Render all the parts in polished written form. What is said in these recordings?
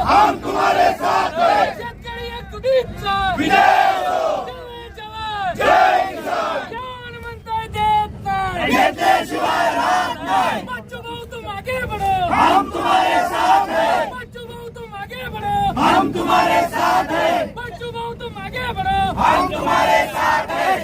हम तुम्हारे साथ हैं। शेतकरी एकजुटीचा विजय हो। जय जवान जय किसान। कोण म्हणतंय देत नाही, घेतल्याशिवाय राहत नाही। बच्चू भाऊ तुम आगे बढ़ो, हम तुम्हारे साथ हैं। बच्चू भाऊ तुम आगे बढ़ो, हम तुम्हारे साथ हैं। बच्चू भाऊ तुम आगे बढ़ो, हम तुम्हारे साथ हैं।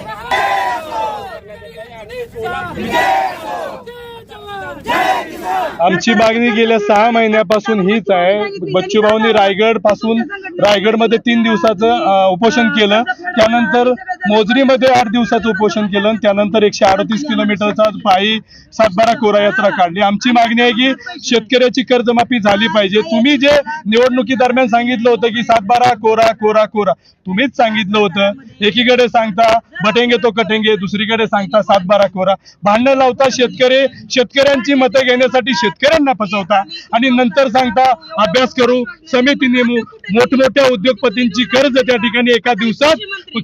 विजय हो। जय जवान जय किसान। आमची मागणी गेल्या 6 महिन्यापासून हीच आहे। बच्चूभाऊंनी रायगडमध्ये 3 दिवसाचं उपोषण केलं, त्यानंतर मोजरीमध्ये 8 दिवसाचं उपोषण केलं, आणि त्यानंतर 138 किलोमीटरचा पायी सातबारा कोरा यात्रा काढली। आमची मागणी आहे की शेतकऱ्याची कर्जमाफी झाली पाहिजे। तुम्ही जे निवडणुकी दरम्यान सांगितलं होतं की सातबारा कोरा कोरा कोरा, तुम्हीच सांगितलं होतं। एकीकडे सांगता बटेंगे तो कटेंगे, दुसरीकडे सांगता सातबारा कोरा। भांडणं लावता शेतकऱ्यांची मतं घेण्यासाठी शेतकऱ्यांना फसवता, आणि नंतर सांगता अभ्यास करू, समिती नेमू, मोठमोठ्या उद्योगपतींची कर्ज त्या ठिकाणी एका दिवसात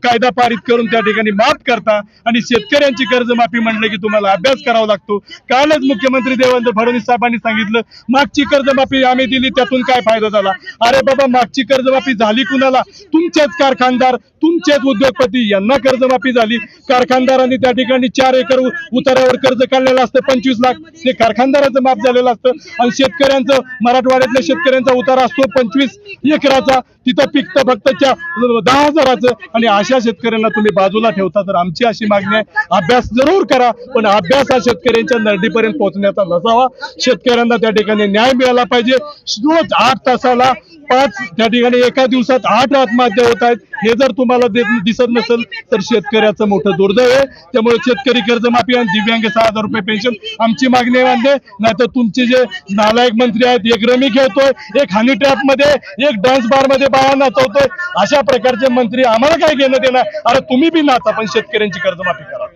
कायदा पारित करून त्या ठिकाणी माफ करता, आणि शेतकऱ्यांची कर्जमाफी म्हणलं की तुम्हाला अभ्यास करावा लागतो। कालच मुख्यमंत्री देवेंद्र फडणवीस साहेबांनी सांगितलं मागची कर्जमाफी आम्ही दिली, त्यातून काय फायदा झाला? अरे बाबा, मागची कर्जमाफी झाली कुणाला? तुमचेच कारखानदार, तुमचेच उद्योगपती यांना कर्जमाफी झाली। कारखानदारांनी त्या ठिकाणी 4 एकर उतारावर कर्ज काढलेलं असतं, 25 लाख ते कारखानदाराचं माफ झालेलं असतं, आणि शेतकऱ्यांचं, मराठवाड्यातल्या शेतकऱ्यांचा उतारा असतो 25 एकराचा, तिथं पिकतं फक्त 10,000चं, आणि अशा शेतकऱ्यांना तुम्ही बाजूला ठेवता। तर आमची अशी मागणी आहे, अभ्यास जरूर करा, पण अभ्यास हा शेतकऱ्यांच्या नरडीपर्यंत पोहोचण्याचा नसावा। शेतकऱ्यांना त्या ठिकाणी न्याय मिळाला पाहिजे। रोज 8 तासाला 5, त्या ठिकाणी एका दिवसात 8 आत्महत्या होत आहेत। हे जर तुम्हाला दिसत नसेल तर शेतकऱ्याचं मोठं दुर्दैव आहे। त्यामुळे शेतकरी कर्जमाफी आणि दिव्यांग 6,000 रुपये पेन्शन आमची मागणी आहे। नाहीतर तुमचे जे नालायक मंत्री आहेत, एक रमी खेळतोय, एक हनी ट्रॅप मध्ये, एक डान्स बार मध्ये बाया नाचवतोय, अशा प्रकारचे मंत्री आम्हाला काय घेणं देणार? अरे तुम्ही बी नाचा, पण शेतकऱ्यांची कर्जमाफी करा।